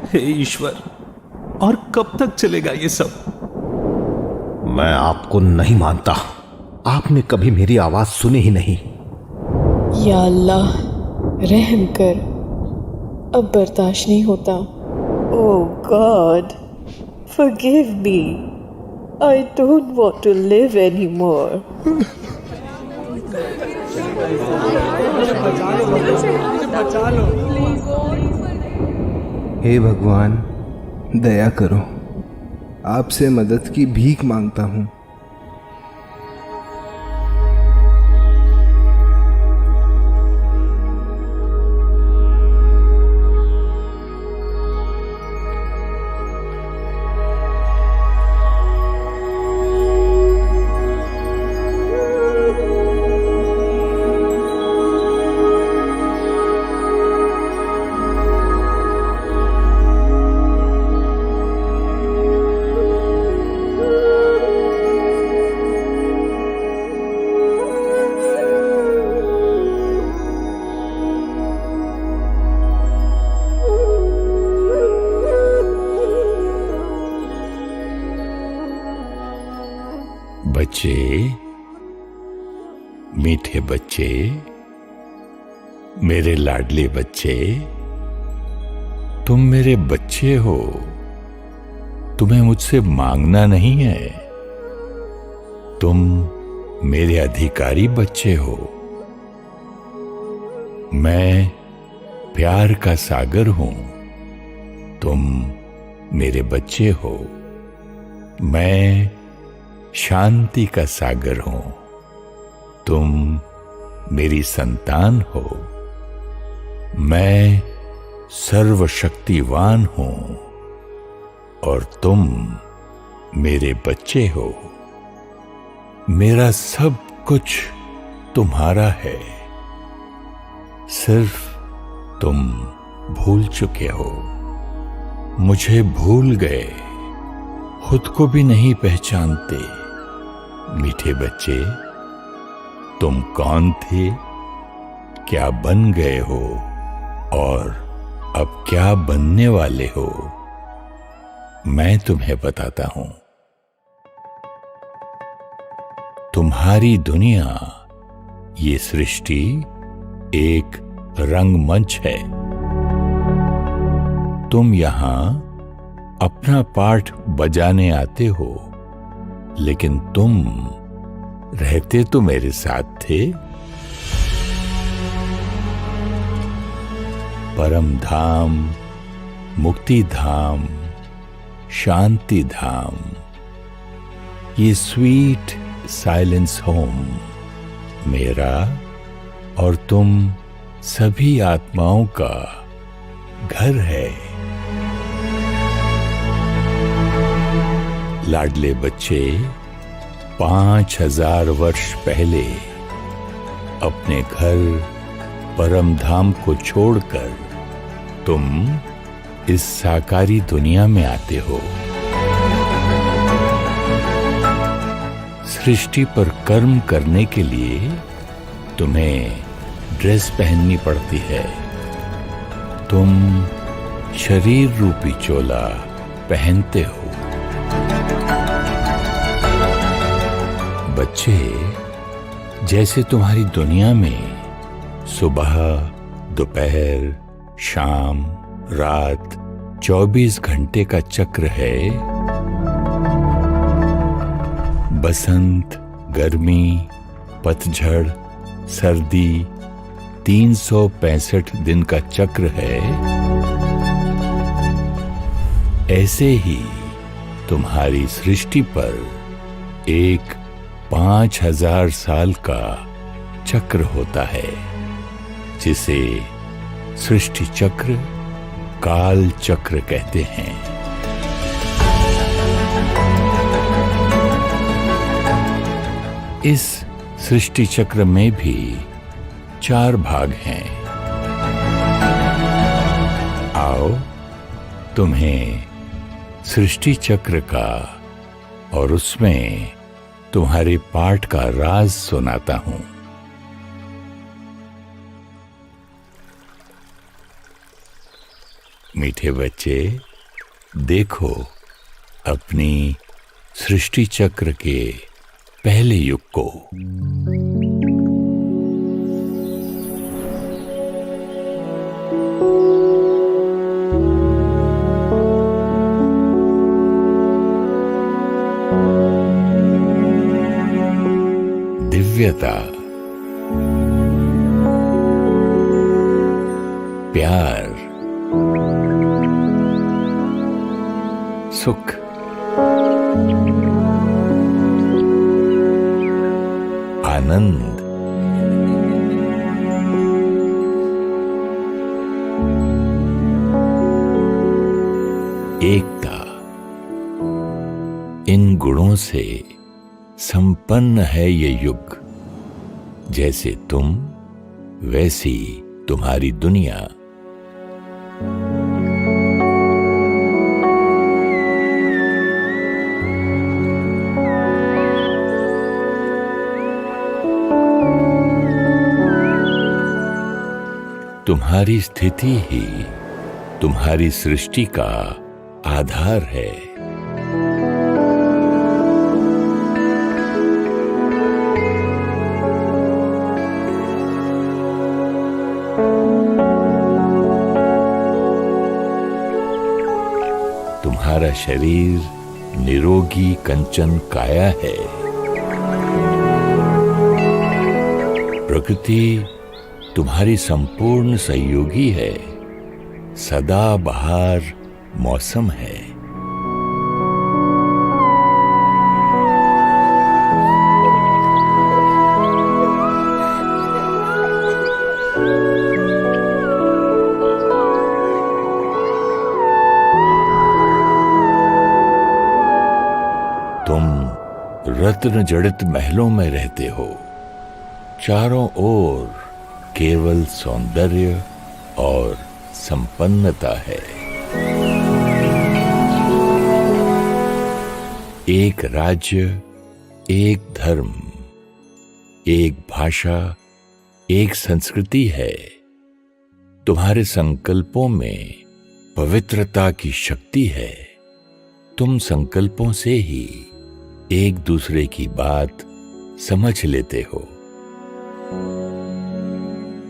हे ईश्वर, और कब तक चलेगा ये सब? मैं आपको नहीं मानता। आपने कभी मेरी आवाज सुनी ही नहीं। या अल्लाह, रहम कर, अब बर्दाश्त नहीं होता। Oh god, forgive me, I don't want to live any more. हे भगवान, दया करो, आपसे मदद की भीख मांगता हूँ। बच्चे, मीठे बच्चे, मेरे लाडले बच्चे, तुम मेरे बच्चे हो। तुम्हें मुझसे मांगना नहीं है। तुम मेरे अधिकारी बच्चे हो। मैं प्यार का सागर हूं। तुम मेरे बच्चे हो। मैं शांति का सागर हूं। तुम मेरी संतान हो। मैं सर्वशक्तिवान हूं और तुम मेरे बच्चे हो। मेरा सब कुछ तुम्हारा है, सिर्फ तुम भूल चुके हो। मुझे भूल गए, खुद को भी नहीं पहचानते। मीठे बच्चे, तुम कौन थे, क्या बन गए हो और अब क्या बनने वाले हो, मैं तुम्हें बताता हूं। तुम्हारी दुनिया, ये सृष्टि एक रंगमंच है। तुम यहां अपना पाठ बजाने आते हो, लेकिन तुम रहते तो मेरे साथ थे। परम धाम, मुक्ति धाम, शांति धाम, ये स्वीट साइलेंस होम मेरा और तुम सभी आत्माओं का घर है। लाडले बच्चे, 5000 वर्ष पहले अपने घर परम धाम को छोड़कर तुम इस साकारी दुनिया में आते हो। सृष्टि पर कर्म करने के लिए तुम्हें ड्रेस पहननी पड़ती है। तुम शरीर रूपी चोला पहनते हो। बच्चे, जैसे तुम्हारी दुनिया में सुबह, दोपहर, शाम, रात 24 घंटे का चक्र है। बसंत, गर्मी, पतझड़, सर्दी, 365 दिन का चक्र है। ऐसे ही तुम्हारी सृष्टि पर एक 5000 साल का चक्र होता है, जिसे सृष्टि चक्र, काल चक्र कहते हैं। इस सृष्टि चक्र में भी 4 भाग हैं। आओ, तुम्हें सृष्टि चक्र का और उसमें तुम्हारे पाठ का राज सुनाता हूं। मीठे बच्चे, देखो अपनी सृष्टि चक्र के पहले युग को। दिव्यता, प्यार, सुख, आनंद, एकता, इन गुणों से संपन्न है ये युग। जैसे तुम वैसी तुम्हारी दुनिया। तुम्हारी स्थिति ही तुम्हारी सृष्टि का आधार है। तुम्हारा शरीर निरोगी कंचन काया है। प्रकृति तुम्हारी संपूर्ण सहयोगी है। सदा बहार मौसम है। तुम रत्न जड़ित महलों में रहते हो। चारों ओर केवल सौंदर्य और संपन्नता है। एक राज्य, एक धर्म, एक भाषा, एक संस्कृति है। तुम्हारे संकल्पों में पवित्रता की शक्ति है। तुम संकल्पों से ही एक दूसरे की बात समझ लेते हो।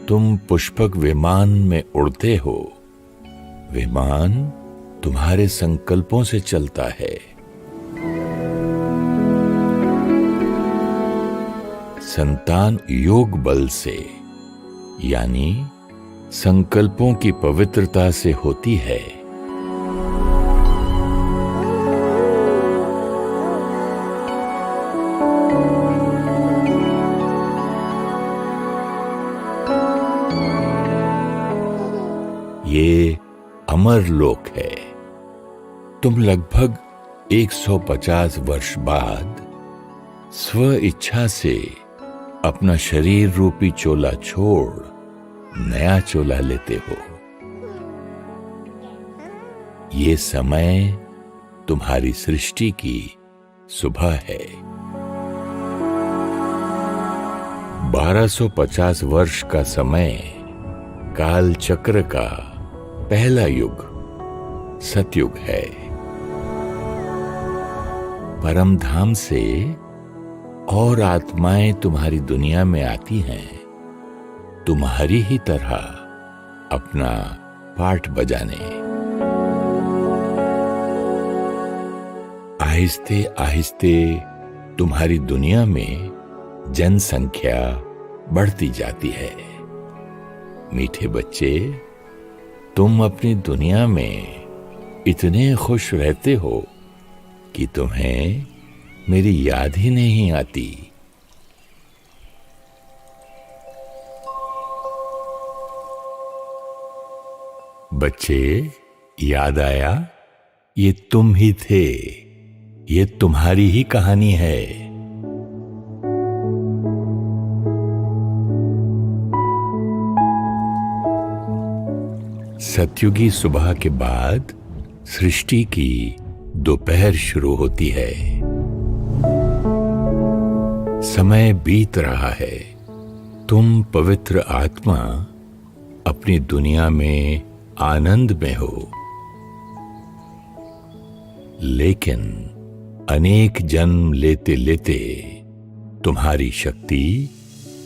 तुम पुष्पक विमान में उड़ते हो। विमान तुम्हारे संकल्पों से चलता है। संतान योग बल से, यानी संकल्पों की पवित्रता से होती है। ये अमर लोक है। तुम लगभग 150 वर्ष बाद स्व इच्छा से अपना शरीर रूपी चोला छोड़ नया चोला लेते हो। ये समय तुम्हारी सृष्टि की सुबह है। 1250 वर्ष का समय काल चक्र का पहला युग सतयुग है। परम धाम से और आत्माएं तुम्हारी दुनिया में आती हैं, तुम्हारी ही तरह अपना पाठ बजाने। आहिस्ते आहिस्ते तुम्हारी दुनिया में जनसंख्या बढ़ती जाती है। मीठे बच्चे, तुम अपनी दुनिया में इतने खुश रहते हो कि तुम्हें मेरी याद ही नहीं आती। बच्चे, याद आया? ये तुम ही थे। ये तुम्हारी ही कहानी है। सतयुगी सुबह के बाद सृष्टि की दोपहर शुरू होती है। समय बीत रहा है। तुम पवित्र आत्मा अपनी दुनिया में आनंद में हो। लेकिन अनेक जन्म लेते लेते तुम्हारी शक्ति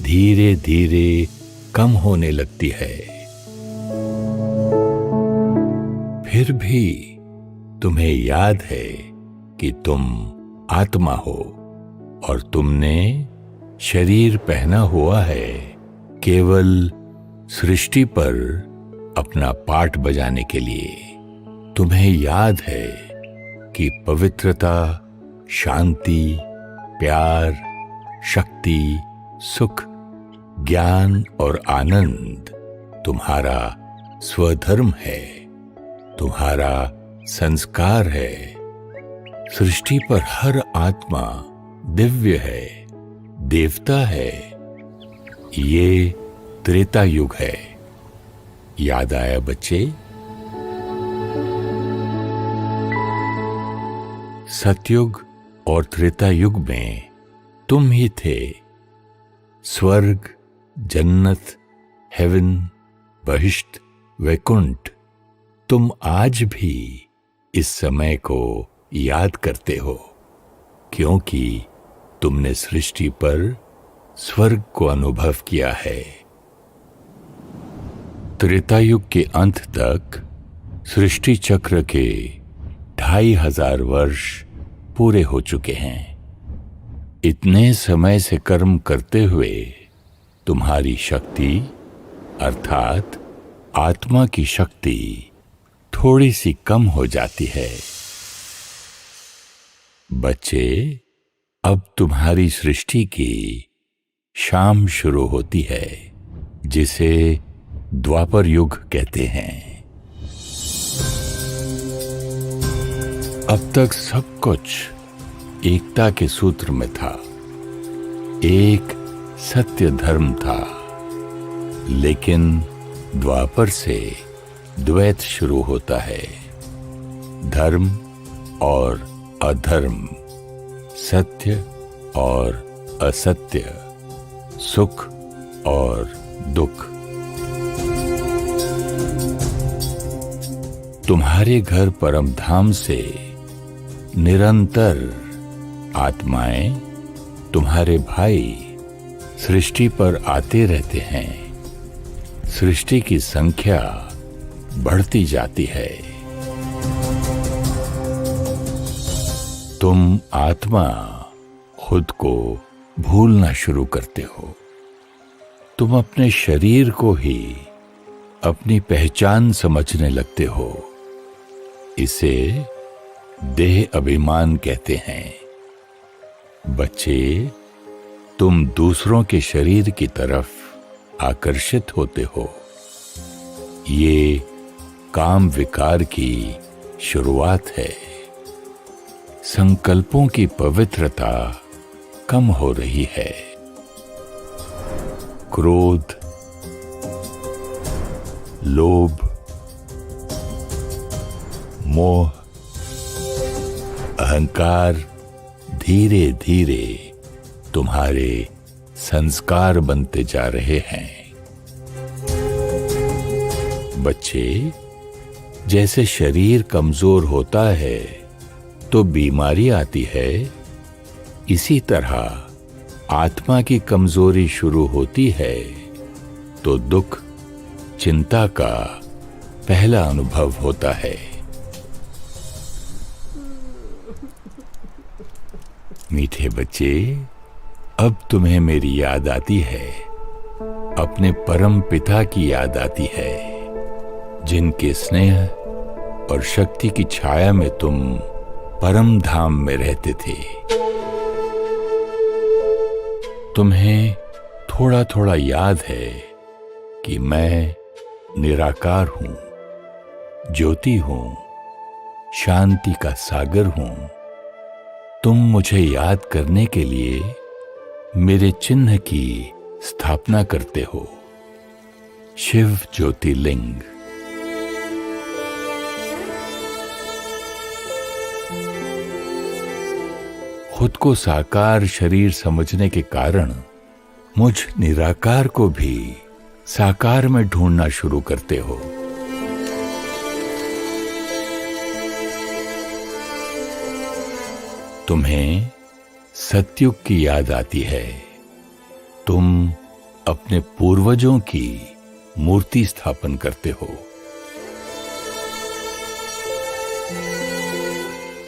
धीरे धीरे कम होने लगती है। फिर भी तुम्हें याद है कि तुम आत्मा हो और तुमने शरीर पहना हुआ है केवल सृष्टि पर अपना पाठ बजाने के लिए। तुम्हें याद है कि पवित्रता, शांति, प्यार, शक्ति, सुख, ज्ञान और आनंद तुम्हारा स्वधर्म है, तुम्हारा संस्कार है। सृष्टि पर हर आत्मा दिव्य है, देवता है। ये त्रेता युग है। याद आया बच्चे? सतयुग और त्रेता युग में तुम ही थे। स्वर्ग, जन्नत, हेवन, बहिश्त, वैकुंठ, तुम आज भी इस समय को याद करते हो, क्योंकि तुमने सृष्टि पर स्वर्ग को अनुभव किया है। त्रेतायुग के अंत तक सृष्टि चक्र के 2500 वर्ष पूरे हो चुके हैं। इतने समय से कर्म करते हुए तुम्हारी शक्ति अर्थात आत्मा की शक्ति थोड़ी सी कम हो जाती है। बच्चे, अब तुम्हारी सृष्टि की शाम शुरू होती है, जिसे द्वापर युग कहते हैं। अब तक सब कुछ एकता के सूत्र में था, एक सत्य धर्म था। लेकिन द्वापर से द्वैत शुरू होता है, धर्म और अधर्म, सत्य और असत्य, सुख और दुख। तुम्हारे घर परम धाम से निरंतर आत्माएं, तुम्हारे भाई सृष्टि पर आते रहते हैं। सृष्टि की संख्या बढ़ती जाती है। तुम आत्मा खुद को भूलना शुरू करते हो। तुम अपने शरीर को ही अपनी पहचान समझने लगते हो। इसे देह अभिमान कहते हैं। बच्चे, तुम दूसरों के शरीर की तरफ आकर्षित होते हो। ये काम विकार की शुरुआत है। संकल्पों की पवित्रता कम हो रही है। क्रोध, लोभ, मोह, अहंकार धीरे धीरे तुम्हारे संस्कार बनते जा रहे हैं। बच्चे, जैसे शरीर कमजोर होता है तो बीमारी आती है, इसी तरह आत्मा की कमजोरी शुरू होती है तो दुख, चिंता का पहला अनुभव होता है। मीठे बच्चे, अब तुम्हें मेरी याद आती है, अपने परम पिता की याद आती है, जिनके स्नेह और शक्ति की छाया में तुम परम धाम में रहते थे। तुम्हें थोड़ा थोड़ा याद है कि मैं निराकार हूं, ज्योति हूं, शांति का सागर हूं। तुम मुझे याद करने के लिए मेरे चिन्ह की स्थापना करते हो, शिव ज्योतिर्लिंग। खुद को साकार शरीर समझने के कारण मुझ निराकार को भी साकार में ढूंढना शुरू करते हो। तुम्हें सतयुग की याद आती है। तुम अपने पूर्वजों की मूर्ति स्थापन करते हो,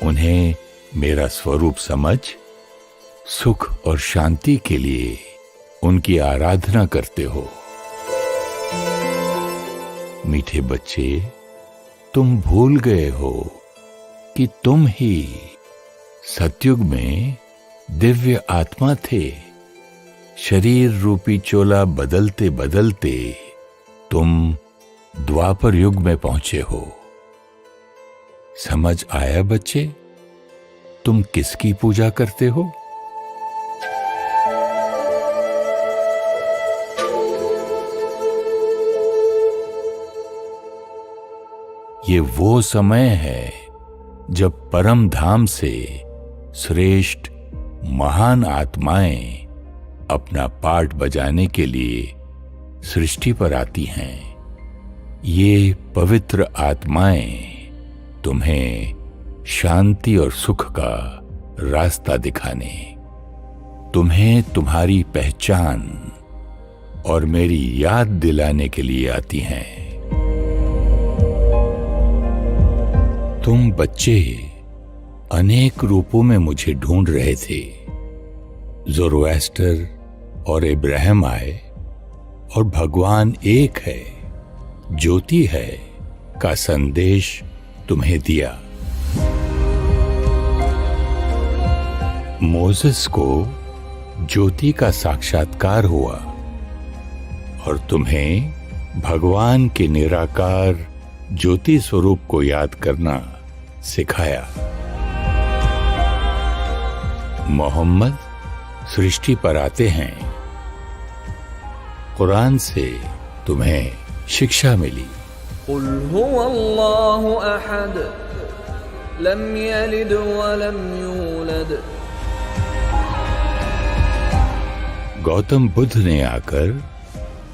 उन्हें मेरा स्वरूप समझ सुख और शांति के लिए उनकी आराधना करते हो। मीठे बच्चे, तुम भूल गए हो कि तुम ही सतयुग में दिव्य आत्मा थे। शरीर रूपी चोला बदलते बदलते तुम द्वापर युग में पहुंचे हो। समझ आया बच्चे, तुम किसकी पूजा करते हो? ये वो समय है जब परम धाम से श्रेष्ठ महान आत्माएं अपना पाठ बजाने के लिए सृष्टि पर आती हैं। ये पवित्र आत्माएं तुम्हें शांति और सुख का रास्ता दिखाने, तुम्हें तुम्हारी पहचान और मेरी याद दिलाने के लिए आती हैं। तुम बच्चे अनेक रूपों में मुझे ढूंढ रहे थे। ज़ोरोएस्टर और इब्राहिम आए और भगवान एक है, ज्योति है का संदेश तुम्हें दिया। मोसेस को ज्योति का साक्षात्कार हुआ और तुम्हें भगवान के निराकार ज्योति स्वरूप को याद करना सिखाया। मोहम्मद सृष्टि पर आते हैं। कुरान से तुम्हें शिक्षा मिली। कुल हुवल्लाहु अहद लम यलिद वलम यूलद। गौतम बुद्ध ने आकर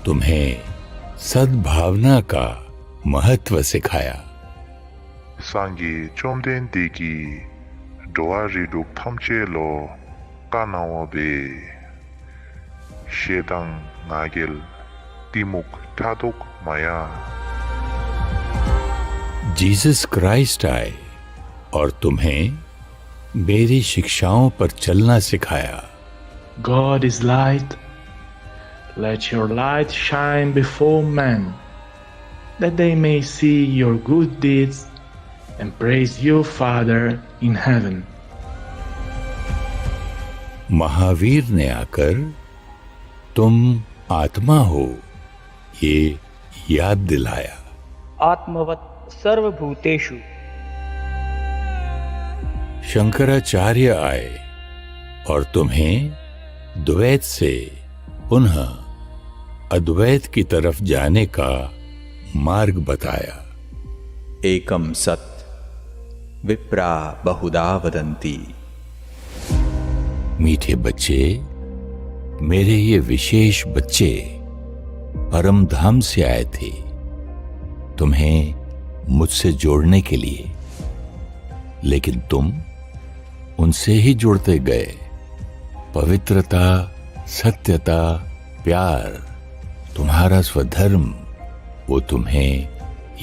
तुम्हें सद्भावना का महत्व सिखाया। 상기 좀 된 디기 도아리룩 탐체로 까나와베 शेदांग नागिल तिमुक ठादुक माया। जीसस क्राइस्ट आए और तुम्हें मेरी शिक्षाओं पर चलना सिखाया। God is light. Let your light shine before men, that they may see your good deeds and praise you, Father in heaven. Mahavir ने आकर तुम आत्मा हो ये याद दिलाया। आत्मवत् सर्वभूतेषु। शंकराचार्य आए और तुम्हें द्वैत से पुनः अद्वैत की तरफ जाने का मार्ग बताया। एकम सत् विप्रा बहुधा वदन्ति। मीठे बच्चे, मेरे ये विशेष बच्चे परम धाम से आए थे तुम्हें मुझसे जोड़ने के लिए, लेकिन तुम उनसे ही जुड़ते गए। पवित्रता, सत्यता, प्यार, तुम्हारा स्वधर्म वो तुम्हें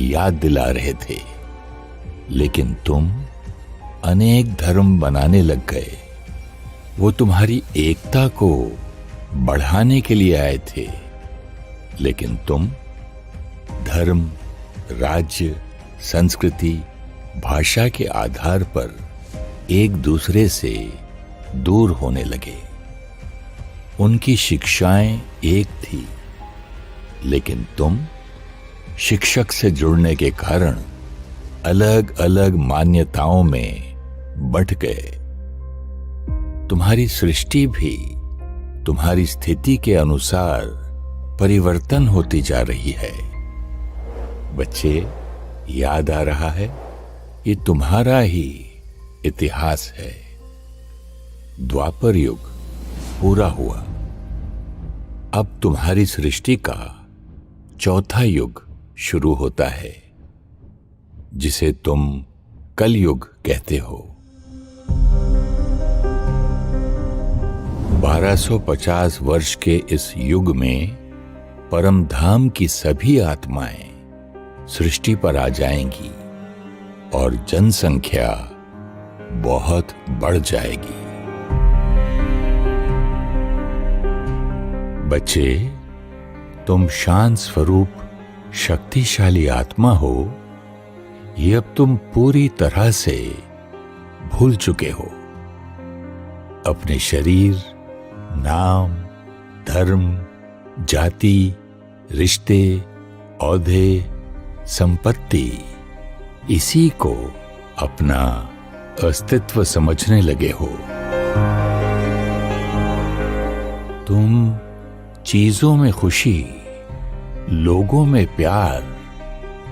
याद दिला रहे थे, लेकिन तुम अनेक धर्म बनाने लग गए। वो तुम्हारी एकता को बढ़ाने के लिए आए थे, लेकिन तुम धर्म, राज्य, संस्कृति, भाषा के आधार पर एक दूसरे से दूर होने लगे। उनकी शिक्षाएं एक थी, लेकिन तुम शिक्षक से जुड़ने के कारण अलग अलग मान्यताओं में बंट गए। तुम्हारी सृष्टि भी तुम्हारी स्थिति के अनुसार परिवर्तन होती जा रही है। बच्चे, याद आ रहा है, ये तुम्हारा ही इतिहास है। द्वापर युग पूरा हुआ। अब तुम्हारी सृष्टि का चौथा युग शुरू होता है, जिसे तुम कलयुग कहते हो। 1250 वर्ष के इस युग में परम धाम की सभी आत्माएं सृष्टि पर आ जाएंगी और जनसंख्या बहुत बढ़ जाएगी। बच्चे, तुम शांत स्वरूप शक्तिशाली आत्मा हो, ये अब तुम पूरी तरह से भूल चुके हो। अपने शरीर, नाम, धर्म, जाति, रिश्ते, औहदे, संपत्ति, इसी को अपना अस्तित्व समझने लगे हो। तुम चीजों में खुशी, लोगों में प्यार,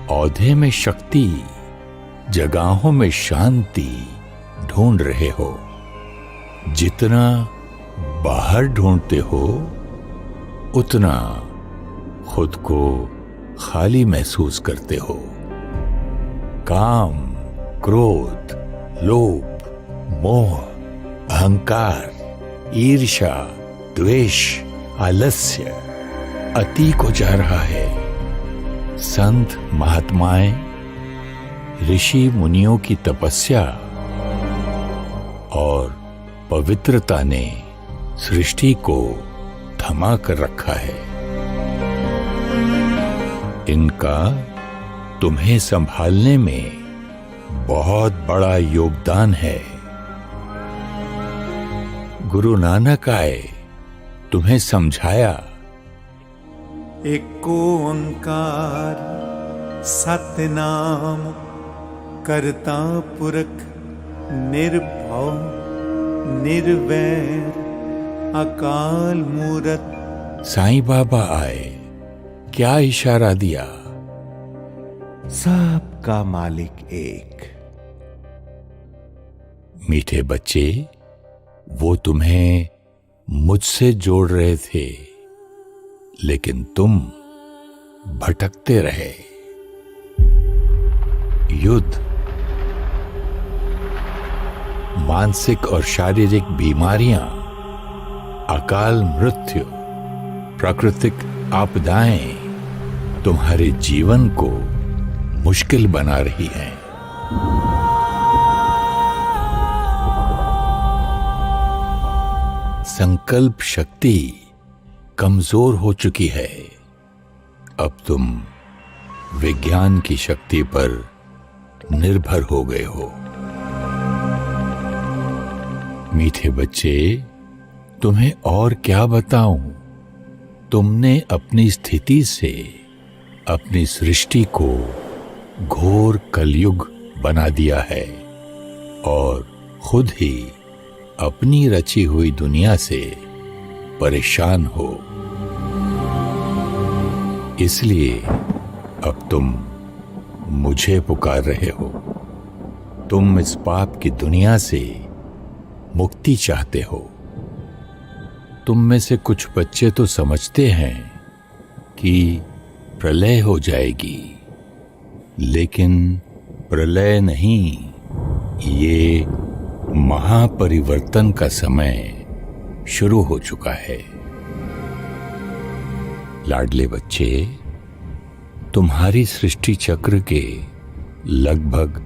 औहदे में शक्ति, जगहों में शांति ढूंढ रहे हो। जितना बाहर ढूंढते हो, उतना खुद को खाली महसूस करते हो। काम, क्रोध, लोभ, मोह, अहंकार, ईर्ष्या, द्वेष, आलस्य अति को जा रहा है। संत महात्माएं, ऋषि मुनियों की तपस्या और पवित्रता ने सृष्टि को थमा कर रखा है। इनका तुम्हें संभालने में बहुत बड़ा योगदान है। गुरु नानक आए, तुम्हें समझाया। एक ओंकार सतनाम करता पुरख निर्भव निर्वैर अकाल मूरत। साईं बाबा आए, क्या इशारा दिया? सबका मालिक एक। मीठे बच्चे, वो तुम्हें मुझसे जोड़ रहे थे, लेकिन तुम भटकते रहे। युद्ध, मानसिक और शारीरिक बीमारियां, अकाल मृत्यु, प्राकृतिक आपदाएं तुम्हारे जीवन को मुश्किल बना रही हैं। संकल्प शक्ति कमजोर हो चुकी है। अब तुम विज्ञान की शक्ति पर निर्भर हो गए हो। मीठे बच्चे, तुम्हें और क्या बताऊं? तुमने अपनी स्थिति से अपनी सृष्टि को घोर कलयुग बना दिया है और खुद ही अपनी रची हुई दुनिया से परेशान हो। इसलिए अब तुम मुझे पुकार रहे हो। तुम इस पाप की दुनिया से मुक्ति चाहते हो। तुम में से कुछ बच्चे तो समझते हैं कि प्रलय हो जाएगी, लेकिन प्रलय नहीं, ये महापरिवर्तन का समय शुरू हो चुका है। लाडले बच्चे, तुम्हारी सृष्टि चक्र के लगभग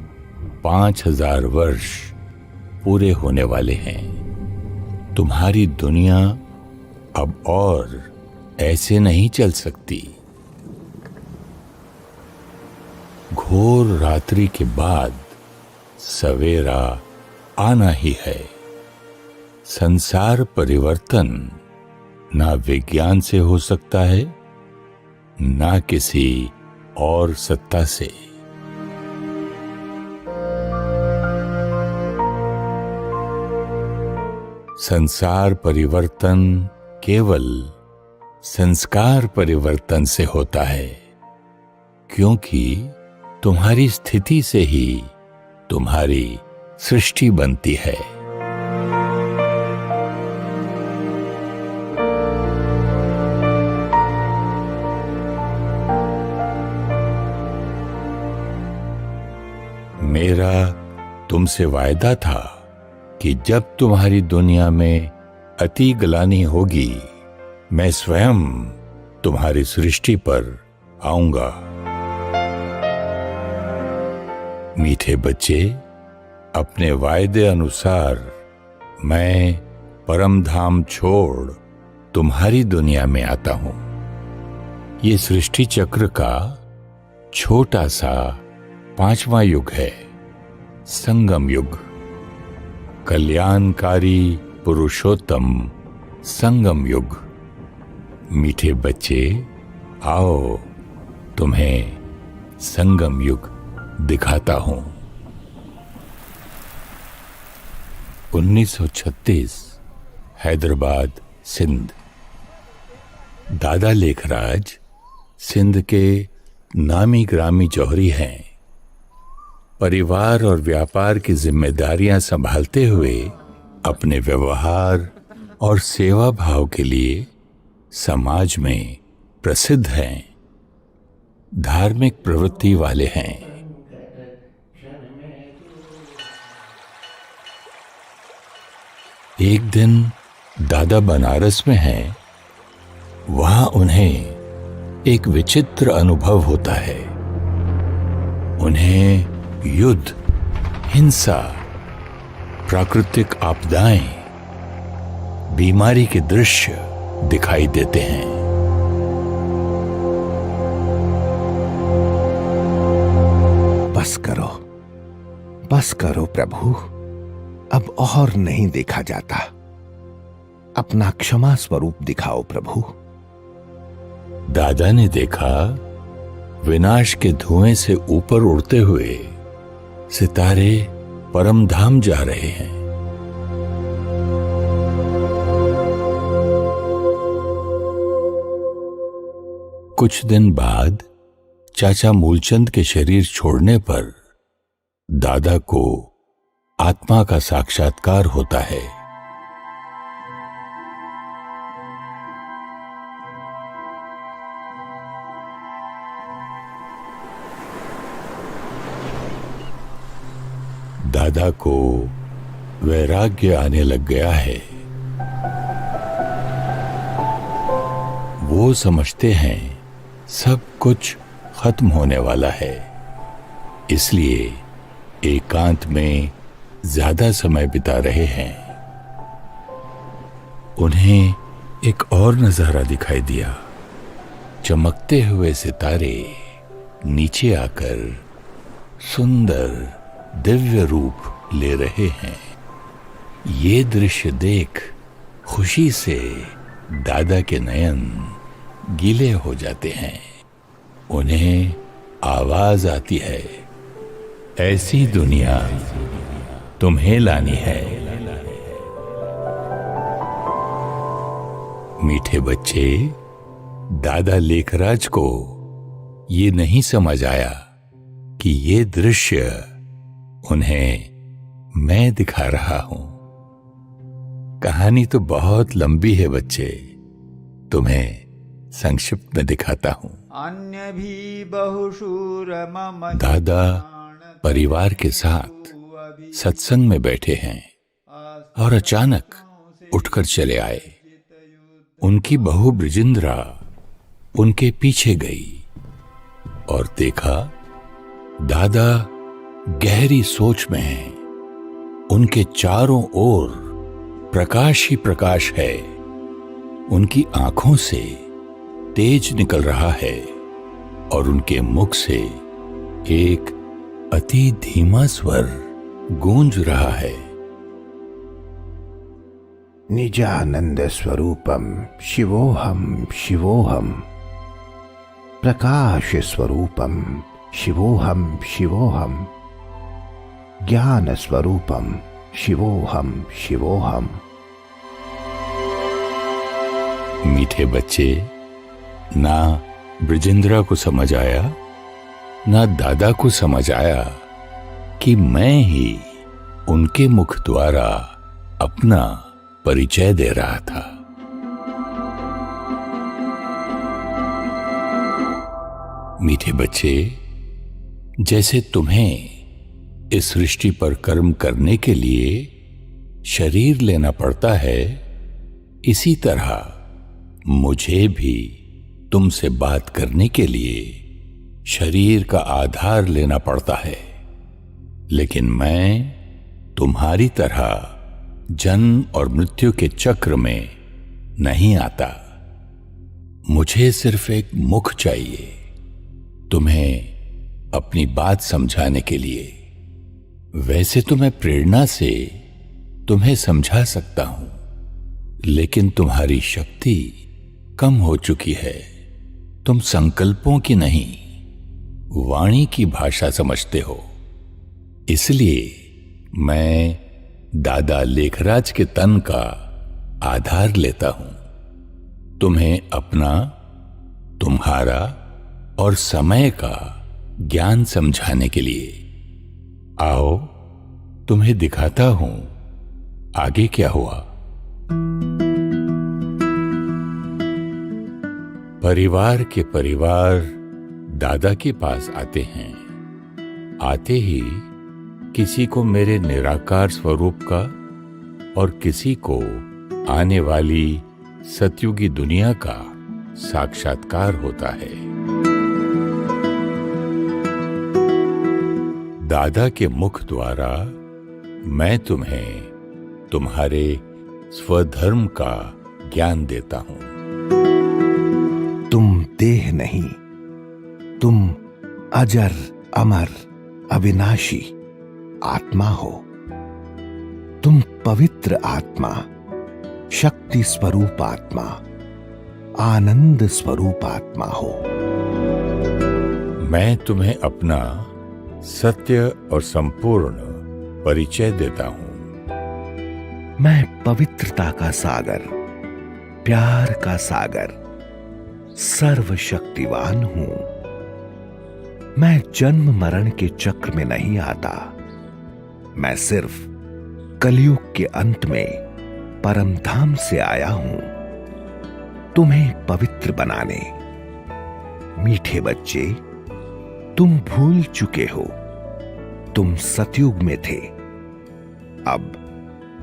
5000 वर्ष पूरे होने वाले हैं। तुम्हारी दुनिया अब और ऐसे नहीं चल सकती। घोर रात्रि के बाद सवेरा आना ही है। संसार परिवर्तन ना विज्ञान से हो सकता है, ना किसी और सत्ता से। संसार परिवर्तन केवल संस्कार परिवर्तन से होता है, क्योंकि तुम्हारी स्थिति से ही तुम्हारी सृष्टि बनती है। मेरा तुमसे वायदा था कि जब तुम्हारी दुनिया में अति ग्लानि होगी, मैं स्वयं तुम्हारी सृष्टि पर आऊंगा। मीठे बच्चे, अपने वायदे अनुसार मैं परम धाम छोड़ तुम्हारी दुनिया में आता हूं। ये सृष्टि चक्र का छोटा सा 5वां युग है, संगम युग। कल्याणकारी पुरुषोत्तम संगम युग। मीठे बच्चे, आओ तुम्हें संगम युग दिखाता हूं। 1936 हैदराबाद, सिंध। दादा लेखराज सिंध के नामी ग्रामी जौहरी हैं। परिवार और व्यापार की जिम्मेदारियां संभालते हुए अपने व्यवहार और सेवा भाव के लिए समाज में प्रसिद्ध हैं। धार्मिक प्रवृत्ति वाले हैं। एक दिन दादा बनारस में हैं। वहां उन्हें एक विचित्र अनुभव होता है। उन्हें युद्ध, हिंसा, प्राकृतिक आपदाएं, बीमारी के दृश्य दिखाई देते हैं। बस करो प्रभु, अब और नहीं देखा जाता। अपना क्षमा स्वरूप दिखाओ प्रभु। दादा ने देखा, विनाश के धुएं से ऊपर उड़ते हुए सितारे परम धाम जा रहे हैं। कुछ दिन बाद चाचा मूलचंद के शरीर छोड़ने पर दादा को आत्मा का साक्षात्कार होता है। दादा को वैराग्य आने लग गया है। वो समझते हैं सब कुछ खत्म होने वाला है, इसलिए एकांत में ज्यादा समय बिता रहे हैं। उन्हें एक और नजारा दिखाई दिया। चमकते हुए सितारे नीचे आकर सुंदर दिव्य रूप ले रहे हैं। ये दृश्य देख खुशी से दादा के नयन गीले हो जाते हैं। उन्हें आवाज आती है, ऐसी दुनिया तुम्हें लानी है। मीठे बच्चे, दादा लेखराज को ये नहीं समझ आया कि ये दृश्य उन्हें मैं दिखा रहा हूं। कहानी तो बहुत लंबी है बच्चे, तुम्हें संक्षिप्त में दिखाता हूं। अन्य भी बहुशूर मम दादा परिवार के साथ सत्संग में बैठे हैं और अचानक उठकर चले आए। उनकी बहू ब्रिजिंद्रा उनके पीछे गई और देखा दादा गहरी सोच में हैं। उनके चारों ओर प्रकाश ही प्रकाश है। उनकी आंखों से तेज निकल रहा है और उनके मुख से एक अति धीमा स्वर गूंज रहा है। निजानंद स्वरूपम शिवोहम शिवोहम, प्रकाश स्वरूपम शिवोहम शिवोहम, ज्ञान स्वरूपम शिवोहम शिवोहम। मीठे बच्चे, ना ब्रिजेंद्रा को समझ आया, ना दादा को समझ आया कि मैं ही उनके मुख द्वारा अपना परिचय दे रहा था। मीठे बच्चे, जैसे तुम्हें इस सृष्टि पर कर्म करने के लिए शरीर लेना पड़ता है, इसी तरह मुझे भी तुमसे बात करने के लिए शरीर का आधार लेना पड़ता है, लेकिन मैं तुम्हारी तरह जन्म और मृत्यु के चक्र में नहीं आता। मुझे सिर्फ एक मुख चाहिए तुम्हें अपनी बात समझाने के लिए। वैसे तो मैं प्रेरणा से तुम्हें समझा सकता हूं, लेकिन तुम्हारी शक्ति कम हो चुकी है। तुम संकल्पों की नहीं, वाणी की भाषा समझते हो। इसलिए मैं दादा लेखराज के तन का आधार लेता हूं, तुम्हें अपना, तुम्हारा और समय का ज्ञान समझाने के लिए। आओ तुम्हें दिखाता हूं आगे क्या हुआ। परिवार के परिवार दादा के पास आते हैं। आते ही किसी को मेरे निराकार स्वरूप का और किसी को आने वाली सतयुगी दुनिया का साक्षात्कार होता है। दादा के मुख द्वारा मैं तुम्हें तुम्हारे स्वधर्म का ज्ञान देता हूं। तुम देह नहीं, तुम अजर अमर अविनाशी आत्मा हो। तुम पवित्र आत्मा, शक्ति स्वरूप आत्मा, आनंद स्वरूप आत्मा हो। मैं तुम्हें अपना सत्य और संपूर्ण परिचय देता हूं। मैं पवित्रता का सागर, प्यार का सागर, सर्वशक्तिवान हूं। मैं जन्म मरण के चक्र में नहीं आता। मैं सिर्फ कलयुग के अंत में परम धाम से आया हूं, तुम्हें पवित्र बनाने। मीठे बच्चे, तुम भूल चुके हो, तुम सतयुग में थे। अब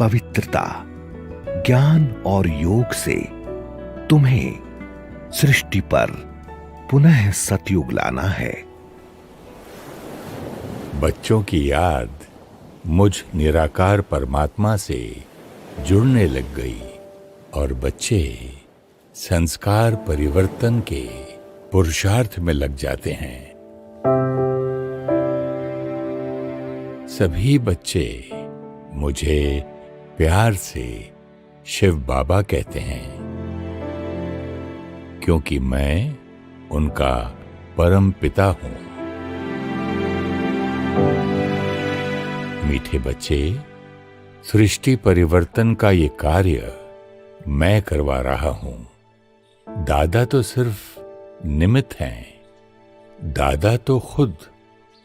पवित्रता, ज्ञान और योग से तुम्हें सृष्टि पर पुनः सतयुग लाना है। बच्चों की याद मुझ निराकार परमात्मा से जुड़ने लग गई और बच्चे संस्कार परिवर्तन के पुरुषार्थ में लग जाते हैं। सभी बच्चे मुझे प्यार से शिव बाबा कहते हैं, क्योंकि मैं उनका परम पिता हूं। मीठे बच्चे, सृष्टि परिवर्तन का ये कार्य मैं करवा रहा हूं। दादा तो सिर्फ निमित्त हैं। दादा तो खुद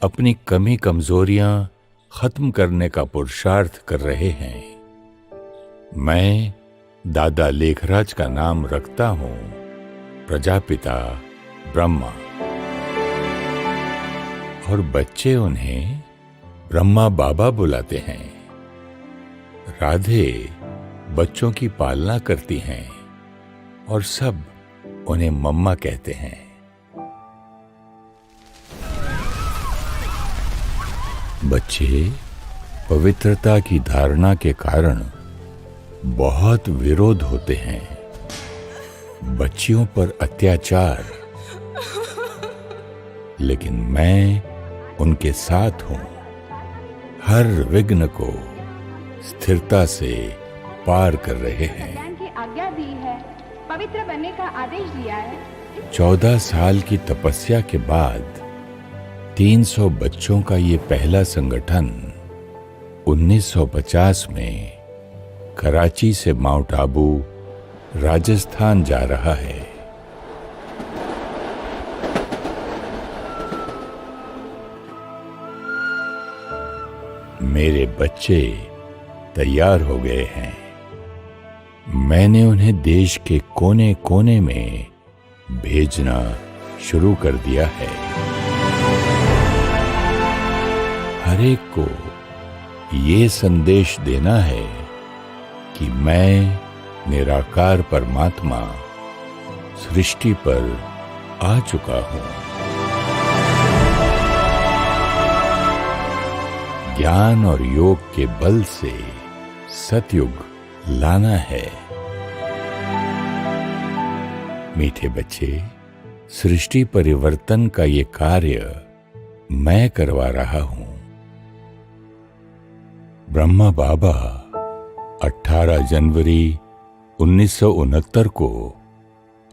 अपनी कमी कमजोरियां खत्म करने का पुरुषार्थ कर रहे हैं। मैं दादा लेखराज का नाम रखता हूं प्रजापिता ब्रह्मा, और बच्चे उन्हें ब्रह्मा बाबा बुलाते हैं। राधे बच्चों की पालना करती हैं और सब उन्हें मम्मा कहते हैं। बच्चे पवित्रता की धारणा के कारण बहुत विरोध होते हैं। बच्चियों पर अत्याचार, लेकिन मैं उनके साथ हूं। हर विघ्न को स्थिरता से पार कर रहे हैं। की आज्ञा दी है, पवित्र बनने का आदेश दिया है। 14 साल की तपस्या के बाद 300 बच्चों का ये पहला संगठन 1950 में कराची से माउंट आबू राजस्थान जा रहा है। मेरे बच्चे तैयार हो गए हैं। मैंने उन्हें देश के कोने कोने में भेजना शुरू कर दिया है। हर एक को ये संदेश देना है कि मैं निराकार परमात्मा सृष्टि पर आ चुका हूं। ज्ञान और योग के बल से सतयुग लाना है। मीठे बच्चे, सृष्टि परिवर्तन का ये कार्य मैं करवा रहा हूं। ब्रह्मा बाबा 18 जनवरी 1969 को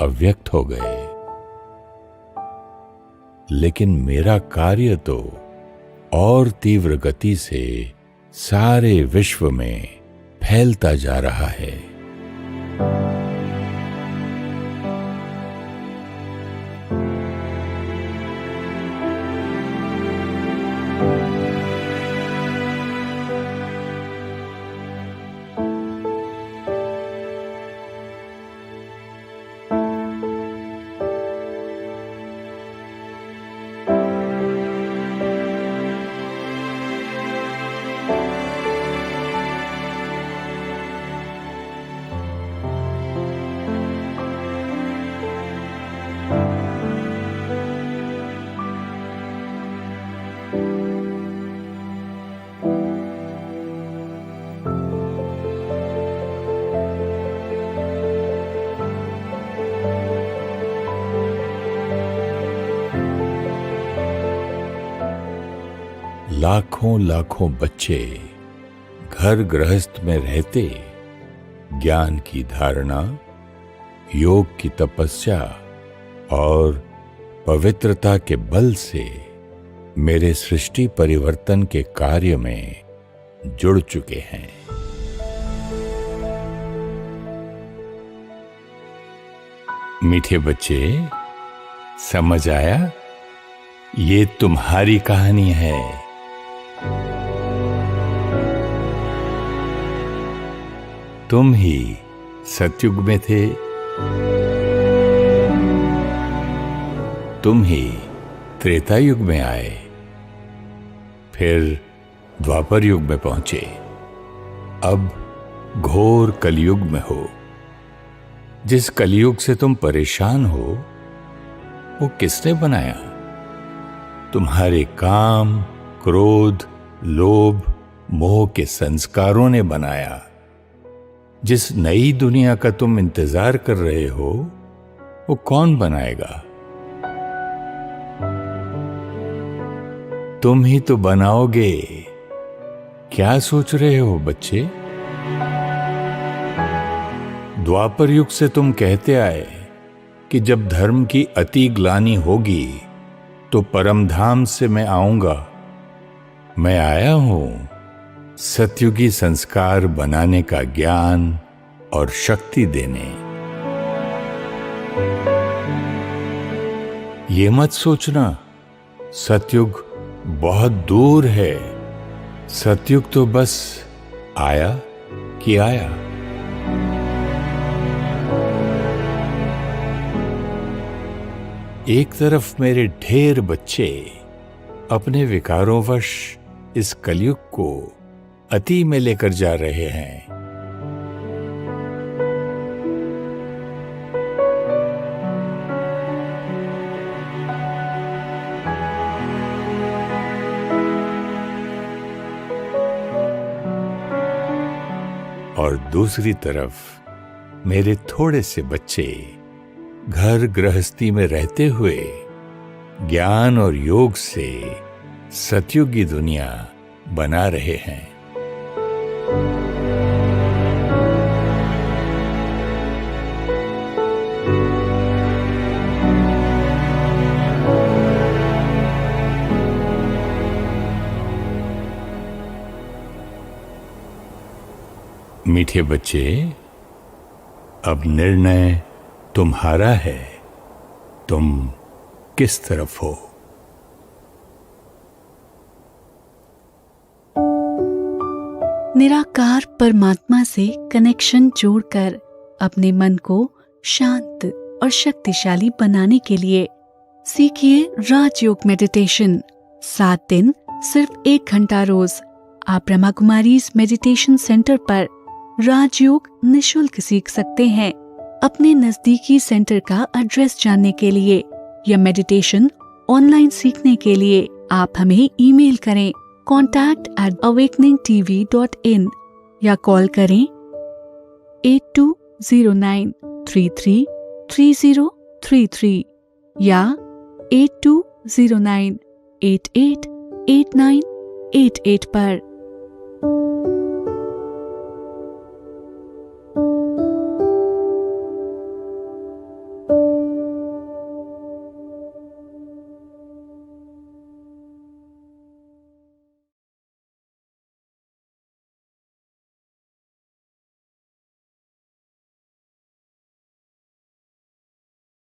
अव्यक्त हो गए, लेकिन मेरा कार्य तो और तीव्र गति से सारे विश्व में फैलता जा रहा है। लाखों लाखों बच्चे घर गृहस्थ में रहते ज्ञान की धारणा, योग की तपस्या और पवित्रता के बल से मेरे सृष्टि परिवर्तन के कार्य में जुड़ चुके हैं। मीठे बच्चे, समझ आया? ये तुम्हारी कहानी है। तुम ही सतयुग में थे, तुम ही त्रेता युग में आए, फिर द्वापर युग में पहुंचे, अब घोर कलयुग में हो। जिस कलयुग से तुम परेशान हो, वो किसने बनाया? तुम्हारे काम, क्रोध, लोभ, मोह के संस्कारों ने बनाया। जिस नई दुनिया का तुम इंतजार कर रहे हो, वो कौन बनाएगा? तुम ही तो बनाओगे। क्या सोच रहे हो बच्चे? द्वापर युग से तुम कहते आए कि जब धर्म की अति ग्लानि होगी तो परमधाम से मैं आऊंगा। मैं आया हूं सतयुगी संस्कार बनाने का ज्ञान और शक्ति देने। ये मत सोचना सतयुग बहुत दूर है। सतयुग तो बस आया कि आया। एक तरफ मेरे ढेर बच्चे अपने विकारों वश इस कलयुग को अति में लेकर जा रहे हैं, और दूसरी तरफ मेरे थोड़े से बच्चे घर गृहस्थी में रहते हुए ज्ञान और योग से सतयुगी दुनिया बना रहे हैं। मीठे बच्चे, अब निर्णय तुम्हारा है। तुम किस तरफ हो? निराकार परमात्मा से कनेक्शन जोड़कर अपने मन को शांत और शक्तिशाली बनाने के लिए सीखिए राजयोग मेडिटेशन। 7 दिन सिर्फ 1 घंटा रोज आप ब्रह्मा कुमारीज मेडिटेशन सेंटर पर राजयोग निशुल्क सीख सकते हैं। अपने नजदीकी सेंटर का एड्रेस जानने के लिए या मेडिटेशन ऑनलाइन सीखने के लिए आप हमें ईमेल करें contact@awakeningtv.in या कॉल करें 8209333033 या 8209888988 पर।